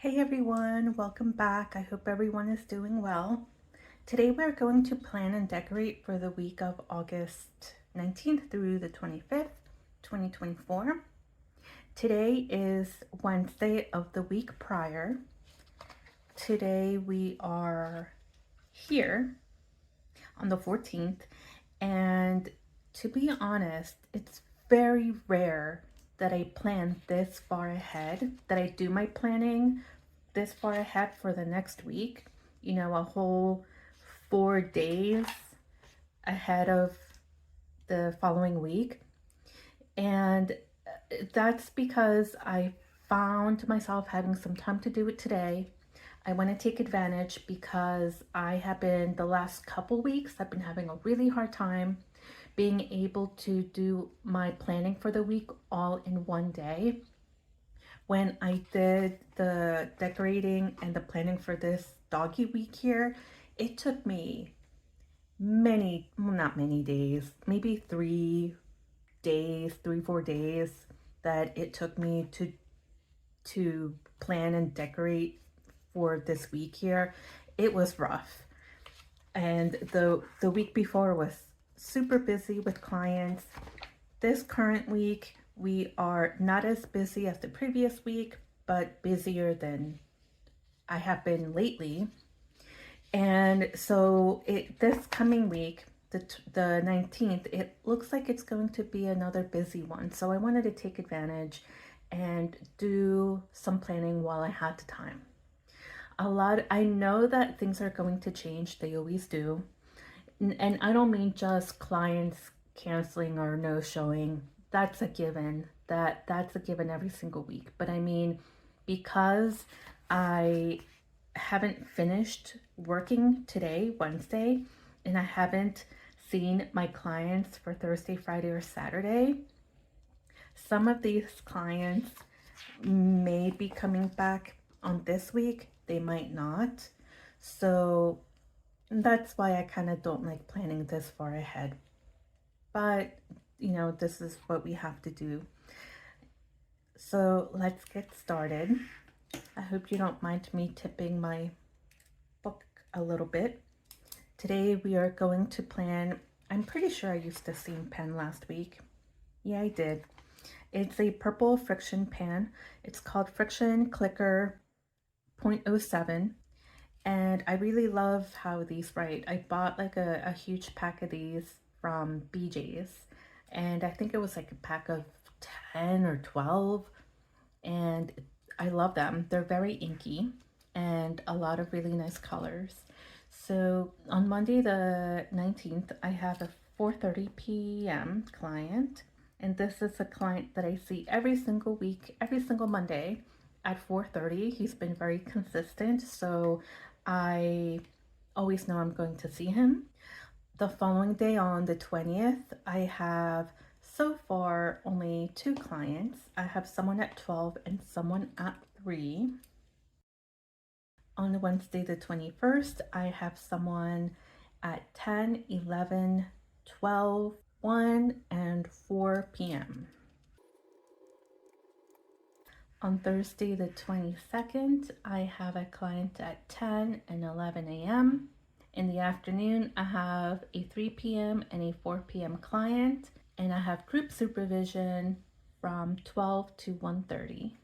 Hey everyone, welcome back. I hope everyone is doing well. Today we're going to plan and decorate for the week of August 19th through the 25th, 2024. Today is Wednesday of the week prior. Today we are here on the 14th, and to be honest, it's very rare that I plan this far ahead, that I do my planning this far ahead for the next week, a whole 4 days ahead of the following week. And that's because I found myself having some time to do it today. I want to take advantage because I have been, the last couple weeks, I've been having a really hard time being able to do my planning for the week all in one day. When I did the decorating and the planning for this doggy week here, it took me not many days, maybe 3 days, 4 days that it took me to plan and decorate for this week here. It was rough. And the week before was super busy with clients. This current week, we are not as busy as the previous week, but busier than I have been lately. And so this coming week, the 19th, it looks like it's going to be another busy one. So I wanted to take advantage and do some planning while I had the time. I know that things are going to change. They always do. And I don't mean just clients canceling or no showing. That's a given. That's a given every single week. But I mean, because I haven't finished working today, Wednesday, and I haven't seen my clients for Thursday, Friday, or Saturday, some of these clients may be coming back on this week. They might not. So that's why I kind of don't like planning this far ahead. But, this is what we have to do. So let's get started. I hope you don't mind me tipping my book a little bit. Today we are going to plan, I'm pretty sure I used the same pen last week. Yeah, I did. It's a purple friction pen. It's called Friction Clicker 0.07. And I really love how these write. I bought like a huge pack of these from BJ's, and I think it was like a pack of 10 or 12, and I love them. They're very inky and a lot of really nice colors. So on Monday the 19th, I have a 4:30 p.m. client, and this is a client that I see every single week, every single Monday at 4:30. He's been very consistent, so I always know I'm going to see him. The following day on the 20th, I have so far only 2 clients. I have someone at 12 and someone at 3. On Wednesday the 21st, I have someone at 10, 11, 12, 1, and 4 p.m. On Thursday the 22nd, I have a client at 10 and 11 a.m. In the afternoon, I have a 3 p.m. and a 4 p.m. client, and I have group supervision from 12 to 1:30.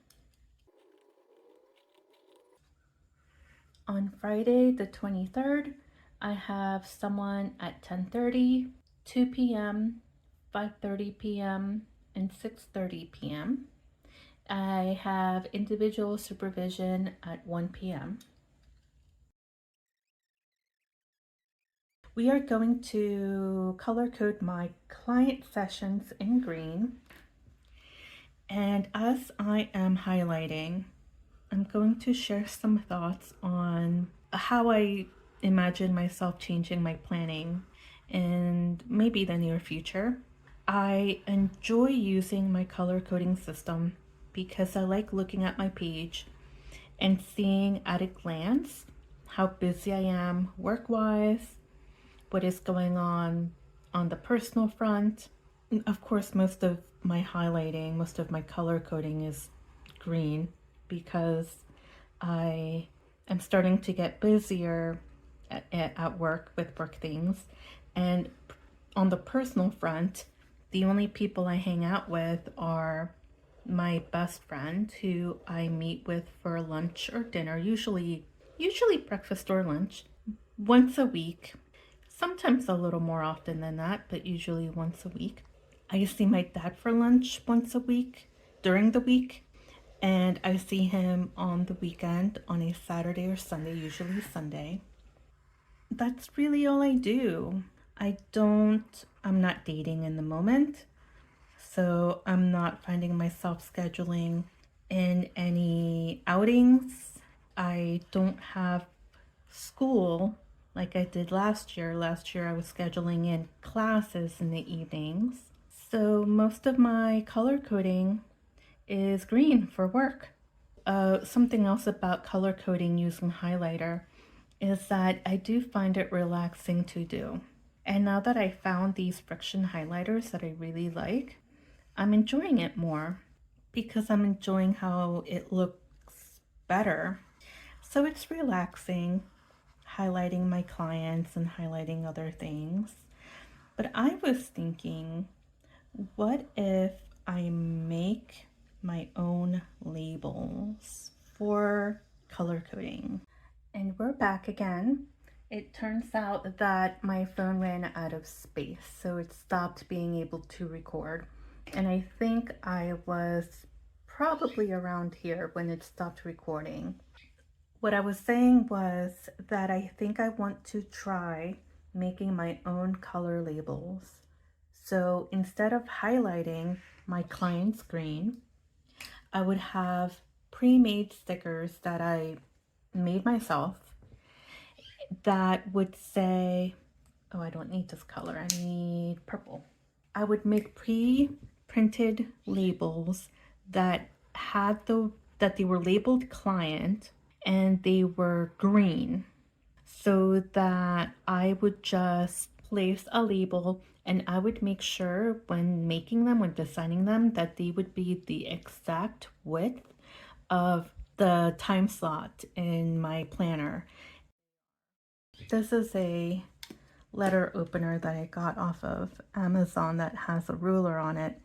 On Friday the 23rd, I have someone at 10:30, 2 p.m., 5:30 p.m., and 6:30 p.m. I have individual supervision at 1 p.m. We are going to color code my client sessions in green. And as I am highlighting, I'm going to share some thoughts on how I imagine myself changing my planning in maybe the near future. I enjoy using my color coding system because I like looking at my page and seeing at a glance how busy I am work-wise, what is going on the personal front. And of course, most of my highlighting, most of my color coding is green because I am starting to get busier at work with work things. And on the personal front, the only people I hang out with are my best friend who I meet with for lunch or dinner, usually breakfast or lunch, once a week. Sometimes a little more often than that, but usually once a week. I see my dad for lunch once a week during the week, and I see him on the weekend on a Saturday or Sunday, usually Sunday. That's really all I do. I'm not dating in the moment, so I'm not finding myself scheduling in any outings. I don't have school like I did last year. Last year I was scheduling in classes in the evenings. So most of my color coding is green for work. Something else about color coding using highlighter is that I do find it relaxing to do. And now that I found these friction highlighters that I really like, I'm enjoying it more because I'm enjoying how it looks better. So it's relaxing, highlighting my clients and highlighting other things. But I was thinking, what if I make my own labels for color coding? And we're back again. It turns out that my phone ran out of space, so it stopped being able to record. And I think I was probably around here when it stopped recording. What I was saying was that I think I want to try making my own color labels. So instead of highlighting my client's green, I would have pre-made stickers that I made myself that would say, oh, I don't need this color, I need purple. I would make pre-printed labels that that they were labeled client and they were green, so that I would just place a label and I would make sure when making them, when designing them, that they would be the exact width of the time slot in my planner. This is a letter opener that I got off of Amazon that has a ruler on it.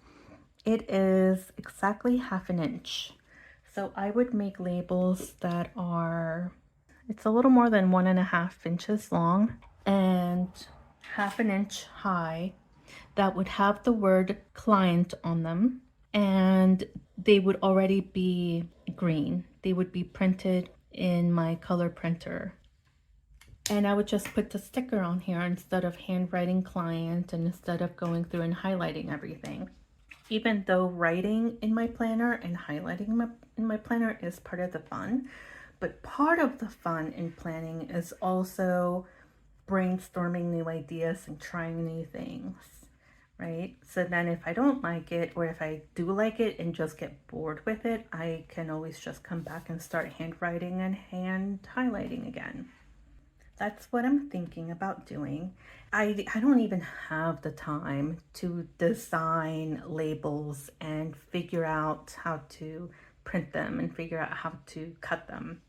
It is exactly 1/2 inch. So I would make labels that are, it's a little more than 1.5 inches long and 1/2 inch high, that would have the word client on them, and they would already be green. They would be printed in my color printer. And I would just put the sticker on here instead of handwriting client and instead of going through and highlighting everything. Even though writing in my planner and highlighting in my planner is part of the fun, but part of the fun in planning is also brainstorming new ideas and trying new things, right? So then if I don't like it, or if I do like it and just get bored with it, I can always just come back and start handwriting and hand highlighting again. That's what I'm thinking about doing. I don't even have the time to design labels and figure out how to print them and figure out how to cut them.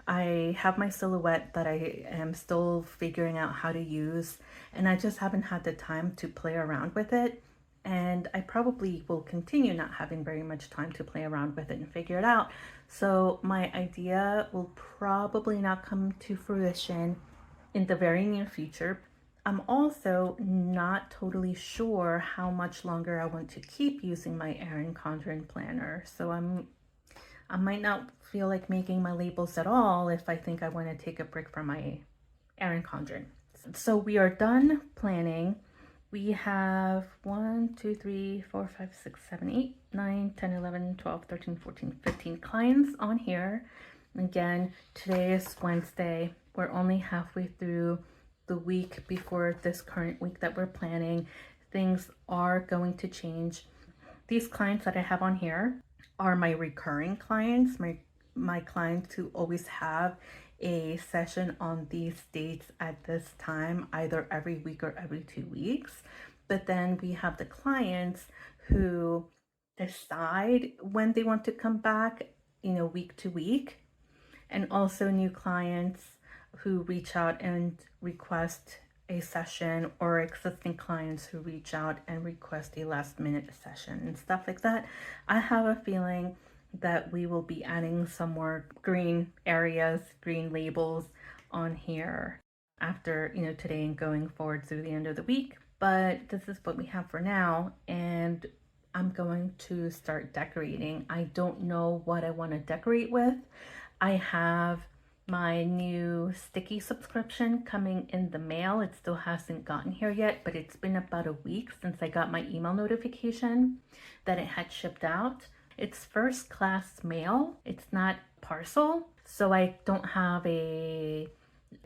I have my silhouette that I am still figuring out how to use, and I just haven't had the time to play around with it. And I probably will continue not having very much time to play around with it and figure it out. So my idea will probably not come to fruition in the very near future. I'm also not totally sure how much longer I want to keep using my Erin Condren planner. So I might not feel like making my labels at all if I think I want to take a break from my Erin Condren. So we are done planning. We have 1, 2, 3, 4, 5, 6, 7, 8, 9, 10, 11, 12, 13, 14, 15 clients on here. Again, today is Wednesday. We're only halfway through the week before this current week that we're planning. Things are going to change. These clients that I have on here are my recurring clients, my clients who always have a session on these dates at this time, either every week or every 2 weeks. But then we have the clients who decide when they want to come back, week to week. and also new clients who reach out and request a session, or existing clients who reach out and request a last minute session and stuff like that. I have a feeling that we will be adding some more green areas, green labels on here after, today and going forward through the end of the week. But this is what we have for now, and I'm going to start decorating. I don't know what I want to decorate with. I have my new sticky subscription coming in the mail. It still hasn't gotten here yet, but it's been about a week since I got my email notification that it had shipped out. It's first class mail. It's not parcel, so I don't have a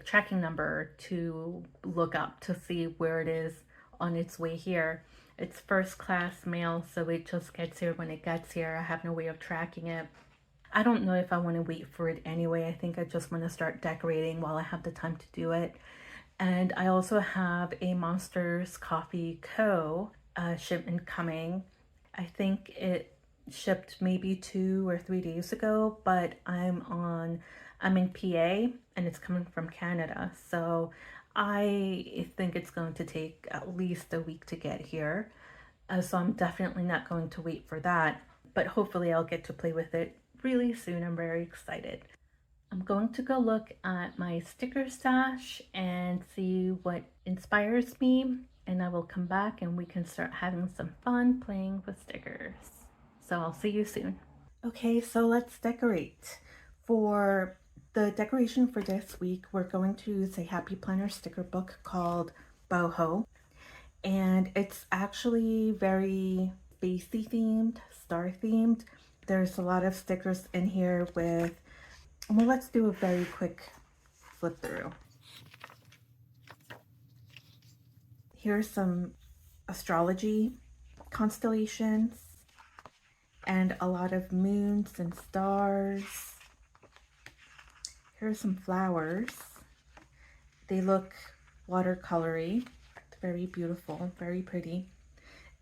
tracking number to look up to see where it is on its way here. It's first class mail, so it just gets here when it gets here. I have no way of tracking it. I don't know if I want to wait for it anyway. I think I just want to start decorating while I have the time to do it. And I also have a Monsters Coffee Co. Shipment coming. I think it shipped maybe 2 or 3 days ago, but I'm in PA and it's coming from Canada. So I think it's going to take at least a week to get here. So I'm definitely not going to wait for that, but hopefully I'll get to play with it really soon. I'm very excited. I'm going to go look at my sticker stash and see what inspires me, and I will come back and we can start having some fun playing with stickers. So I'll see you soon. Okay, so let's decorate. For the decoration for this week, we're going to use a Happy Planner sticker book called Boho. And it's actually very spacey themed, star themed. There's a lot of stickers in here with, well, let's do a very quick flip through. Here's some astrology constellations and a lot of moons and stars. Here's some flowers. They look watercolory. Very beautiful, very pretty.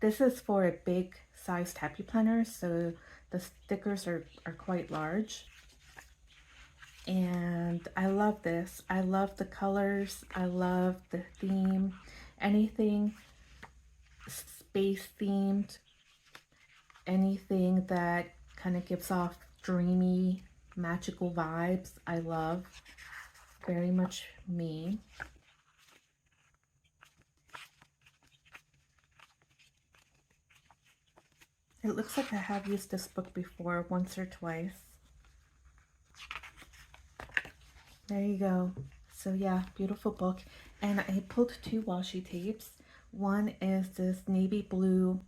This is for a big sized Happy Planner, so the stickers are quite large. And I love this. I love the colors. I love the theme. Anything space themed, anything that kind of gives off dreamy, magical vibes, I love. Very much me. It looks like I have used this book before, once or twice. There you go. So yeah, beautiful book. And I pulled 2 washi tapes. One is this navy blue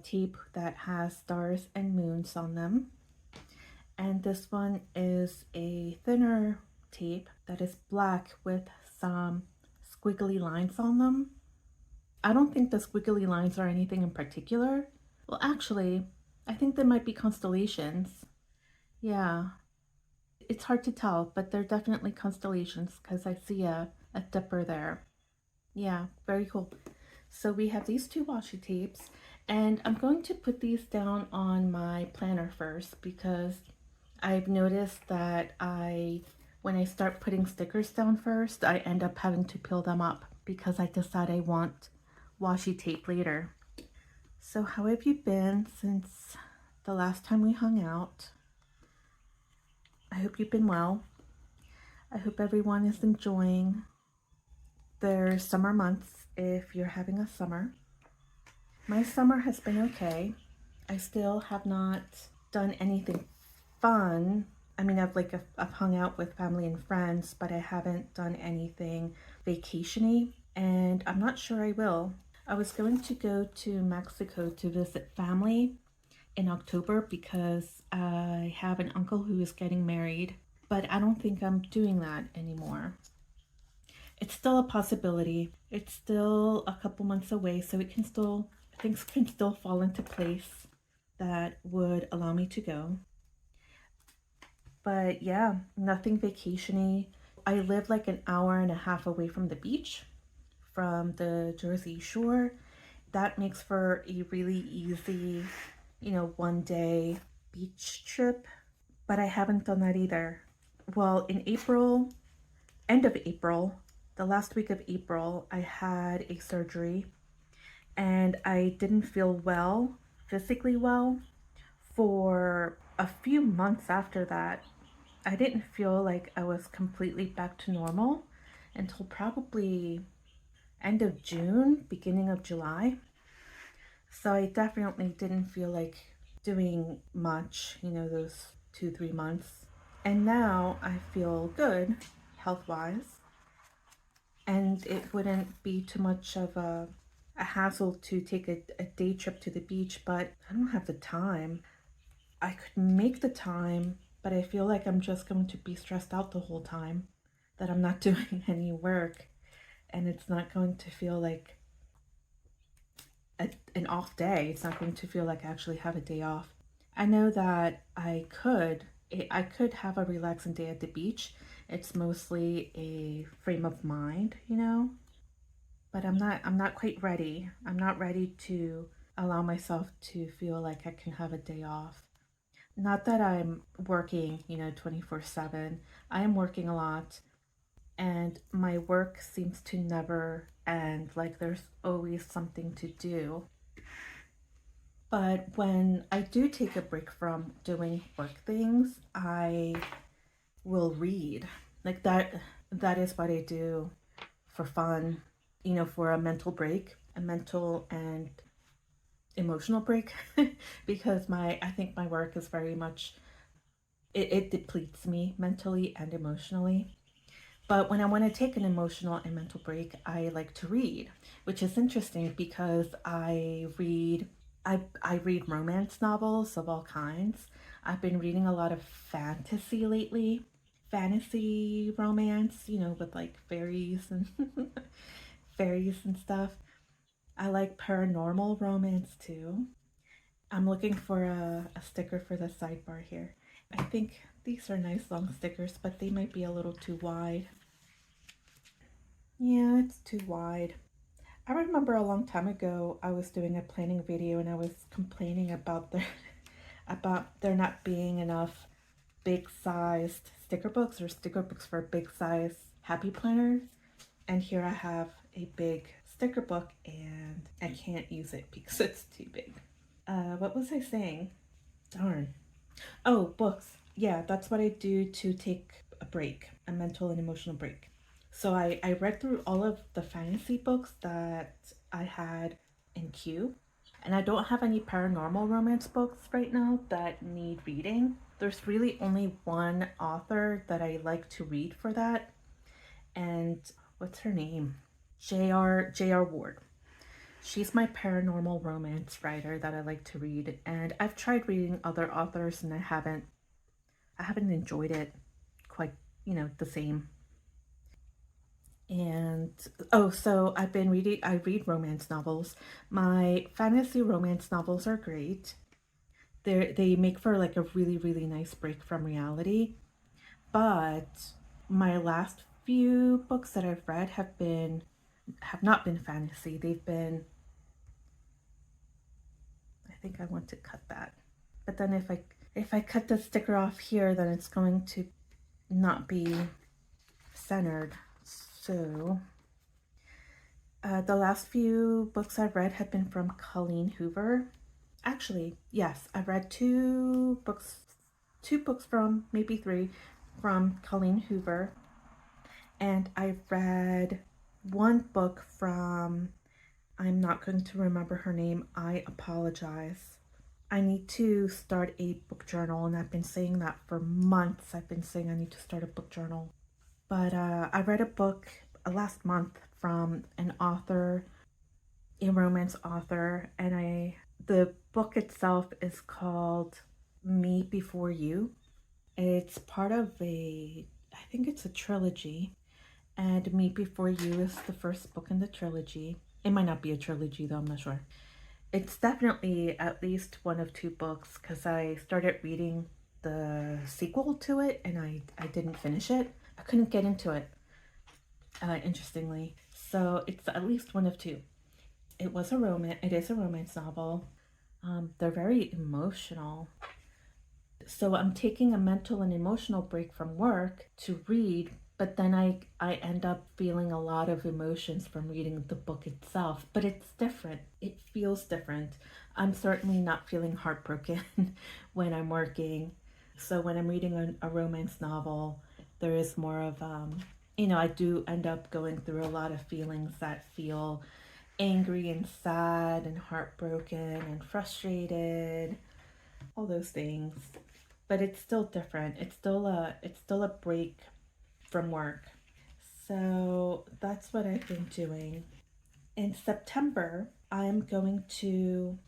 tape that has stars and moons on them. And this one is a thinner tape that is black with some squiggly lines on them. I don't think the squiggly lines are anything in particular. Well, actually, I think they might be constellations. Yeah, it's hard to tell, but they're definitely constellations because I see a dipper there. Yeah, very cool. So we have these 2 washi tapes, and I'm going to put these down on my planner first because I've noticed that when I start putting stickers down first, I end up having to peel them up because I decide I want washi tape later. So how have you been since the last time we hung out? I hope you've been well. I hope everyone is enjoying their summer months if you're having a summer. My summer has been okay. I still have not done anything fun. I mean, I've hung out with family and friends, but I haven't done anything vacation-y, and I'm not sure I will. I was going to go to Mexico to visit family in October because I have an uncle who is getting married, but I don't think I'm doing that anymore. It's still a possibility. It's still a couple months away, so things can still fall into place that would allow me to go. But yeah, nothing vacation-y. I live like an hour and a half away from the beach, from the Jersey Shore. That makes for a really easy, one-day beach trip. But I haven't done that either. well, in April, end of April, the last week of April, I had a surgery and I didn't feel well, physically well, for a few months after that. I didn't feel like I was completely back to normal until probably end of June, beginning of July. So I definitely didn't feel like doing much, those 2, 3 months. And now I feel good health wise, and it wouldn't be too much of a hassle to take a day trip to the beach, but I don't have the time. I could make the time, but I feel like I'm just going to be stressed out the whole time, that I'm not doing any work, and it's not going to feel like an off day. It's not going to feel like I actually have a day off. I know that I could have a relaxing day at the beach. It's mostly a frame of mind, but I'm not quite ready. I'm not ready to allow myself to feel like I can have a day off. Not that I'm working, 24/7. I am working a lot, and my work seems to never end. Like there's always something to do. But when I do take a break from doing work things, I will read. Like that is what I do for fun, for a mental break, a mental and emotional break because I think my work is very much it depletes me mentally and emotionally. But when I want to take an emotional and mental break, I like to read, which is interesting because I read romance novels of all kinds. I've been reading a lot of fantasy lately. Fantasy romance, with like fairies and fairies and stuff. I like paranormal romance too. I'm looking for a sticker for the sidebar here. I think these are nice long stickers, but they might be a little too wide. Yeah, it's too wide. I remember a long time ago I was doing a planning video and I was complaining about about there not being enough big sized sticker books or sticker books for big size happy planners. And here I have a big sticker book and I can't use it because it's too big. What was I saying? Darn. Oh, books. Yeah, that's what I do to take a break, a mental and emotional break. So I read through all of the fantasy books that I had in queue. And I don't have any paranormal romance books right now that need reading. There's really only one author that I like to read for that. And what's her name? J.R. Ward. She's my paranormal romance writer that I like to read. And I've tried reading other authors and I haven't enjoyed it quite, the same. And so I read romance novels. My fantasy romance novels are great. They make for like a really, really nice break from reality. But my last few books that I've read have not been fantasy. They've been, I think I want to cut that. But then if I cut the sticker off here, then it's going to not be centered. So the last few books I've read have been from Colleen Hoover. Actually, yes, I've read two books from, maybe three, from Colleen Hoover. And I've read one book from, I'm not going to remember her name, I apologize. I need to start a book journal, and I've been saying that for months. I've been saying I need to start a book journal. But I read a book last month from an author, a romance author, and the book itself is called Me Before You. It's part of I think it's a trilogy, and Me Before You is the first book in the trilogy. It might not be a trilogy though, I'm not sure. It's definitely at least one of two books because I started reading the sequel to it and I didn't finish it. I couldn't get into it, interestingly. So it's at least one of two. It is a romance novel. They're very emotional. So I'm taking a mental and emotional break from work to read, but then I end up feeling a lot of emotions from reading the book itself. But it's different. It feels different. I'm certainly not feeling heartbroken when I'm working. So when I'm reading a romance novel, there is more of, I do end up going through a lot of feelings that feel angry and sad and heartbroken and frustrated, all those things. But it's still different. It's still a break from work. So that's what I've been doing. In September, I'm going to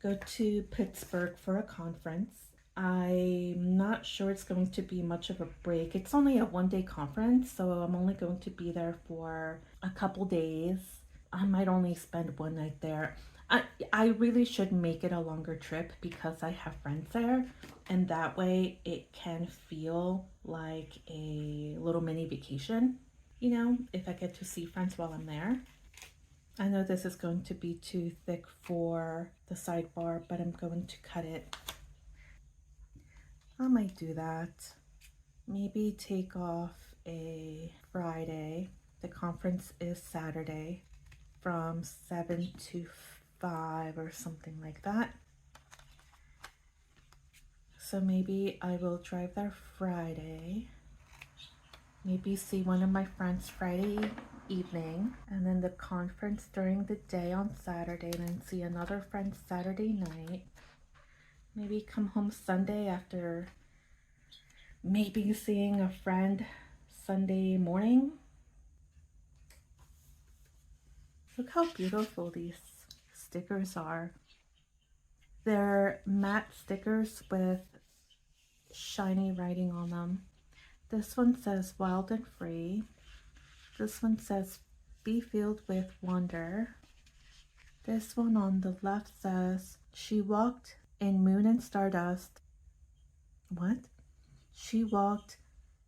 go to Pittsburgh for a conference. I'm not sure it's going to be much of a break. It's only a 1 day conference, so I'm only going to be there for a couple days. I might only spend one night there. I really should make it a longer trip because I have friends there, and that way it can feel like a little mini vacation, if I get to see friends while I'm there. I know this is going to be too thick for the sidebar, but I'm going to cut it. I might do that. Maybe take off a Friday. The conference is Saturday from 7 to 5 or something like that. So maybe I will drive there Friday. Maybe see one of my friends Friday evening, and then the conference during the day on Saturday, and then see another friend Saturday night. Maybe come home Sunday after maybe seeing a friend Sunday morning. Look how beautiful these stickers are. They're matte stickers with shiny writing on them. This one says wild and free. This one says be filled with wonder. This one on the left says she walked in moon and stardust. What? She walked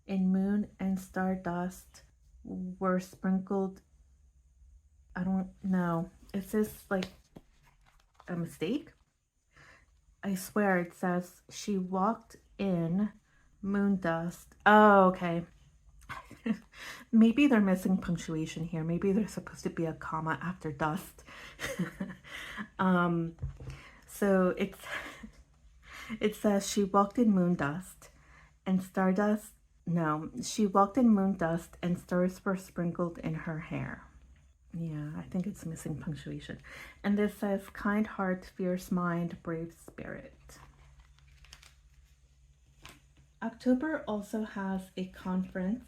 in moon and stardust were sprinkled. I don't know. Is this like a mistake? I swear it says she walked in moon dust. Oh, okay. Maybe they're missing punctuation here. Maybe there's supposed to be a comma after dust. So it says she walked in moon dust and stardust. No, she walked in moon dust and stars were sprinkled in her hair. Yeah, I think it's missing punctuation. And this says kind heart, fierce mind, brave spirit. October also has a conference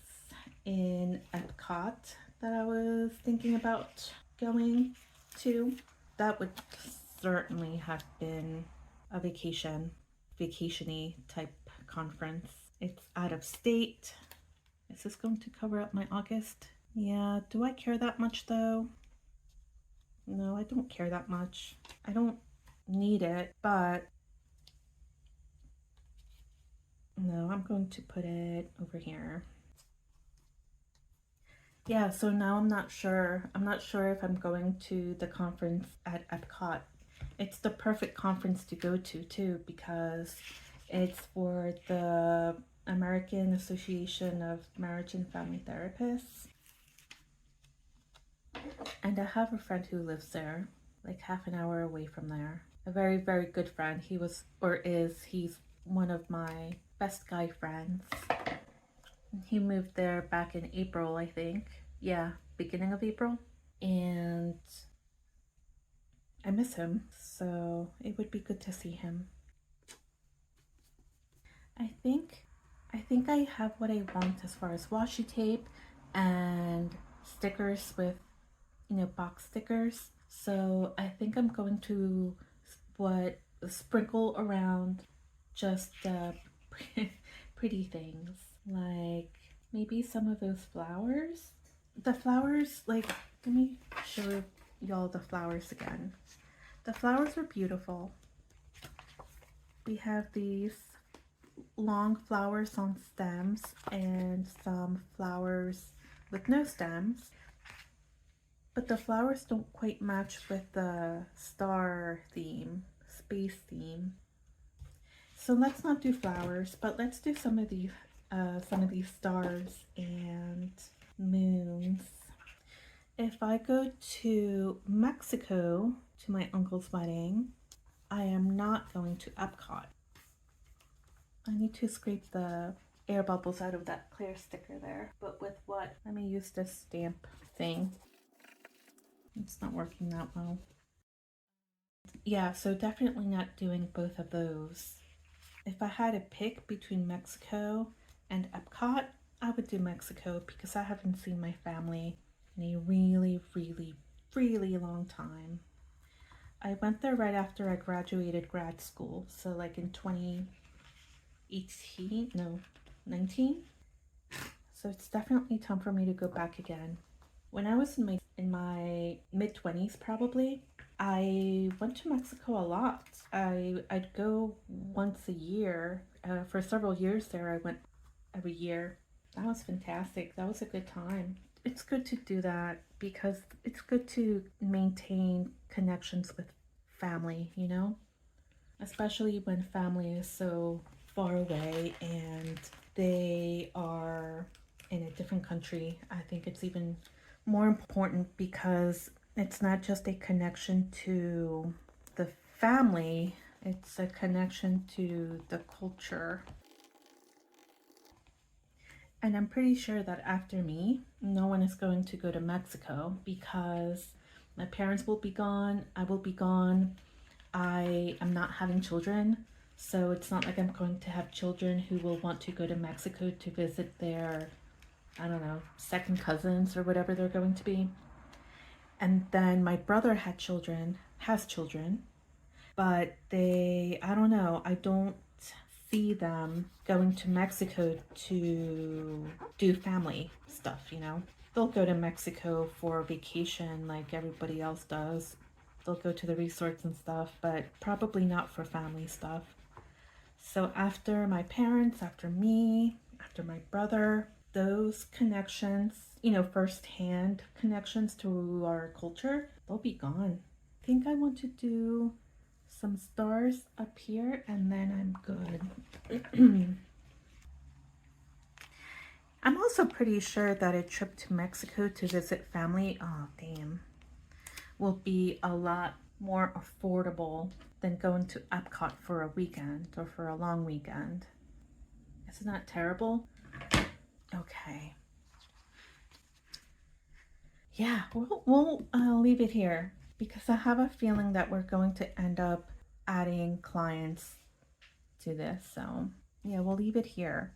in Epcot that I was thinking about going to. That would certainly have been a vacation-y type conference. It's out of state. Is this going to cover up my August? Yeah, do I care that much though? No, I don't care that much. I don't need it, but no, I'm going to put it over here. Yeah, so now I'm not sure. I'm not sure if I'm going to the conference at Epcot. It's the perfect conference to go to too, because it's for the American Association of Marriage and Family Therapists. And I have a friend who lives there, like half an hour away from there. A very, very good friend. He's one of my best guy friends. He moved there back in April, I think. Yeah, beginning of April. And I miss him, so it would be good to see him. I think I have what I want as far as washi tape and stickers with, box stickers. So I think I'm going to sprinkle around just pretty things, like maybe some of those flowers. The flowers, like, let me show y'all the flowers again. The flowers are beautiful. We have these long flowers on stems and some flowers with no stems, but the flowers don't quite match with the star theme, space theme. So let's not do flowers, but let's do some of these stars and moons. If I go to Mexico to my uncle's wedding, I am not going to Epcot. I need to scrape the air bubbles out of that clear sticker there. But with what? Let me use this stamp thing. It's not working that well. Yeah, so definitely not doing both of those. If I had to pick between Mexico and Epcot, I would do Mexico because I haven't seen my family in a really, really, really long time. I went there right after I graduated grad school, so like in 2018, no, 19. So it's definitely time for me to go back again. When I was in my mid-20s probably, I went to Mexico a lot. I'd go once a year. For several years there, I went every year. That was fantastic. That was a good time. It's good to do that because it's good to maintain connections with family, you know? Especially when family is so far away and they are in a different country. I think it's even more important because it's not just a connection to the family, it's a connection to the culture. And I'm pretty sure that after me, no one is going to go to Mexico because my parents will be gone, I will be gone. I am not having children, so it's not like I'm going to have children who will want to go to Mexico to visit their, I don't know, second cousins or whatever they're going to be. And then my brother has children, but I don't know, I don't see them going to Mexico to do family stuff, you know? They'll go to Mexico for vacation like everybody else does. They'll go to the resorts and stuff, but probably not for family stuff. So after my parents, after me, after my brother, those connections, you know, firsthand connections to our culture, they'll be gone. I think I want to do some stars up here and then I'm good. I'm also pretty sure that a trip to Mexico to visit family, oh damn, will be a lot more affordable than going to Epcot for a weekend or for a long weekend. Isn't that terrible? Okay. Yeah, we'll leave it here because I have a feeling that we're going to end up adding clients to this. So yeah, we'll leave it here.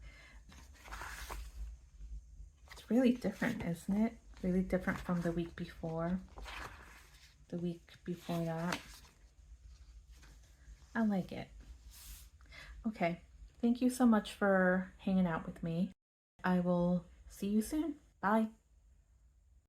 It's really different, isn't it? Really different from the week before. The week before that. I like it. Okay. Thank you so much for hanging out with me. I will see you soon. Bye.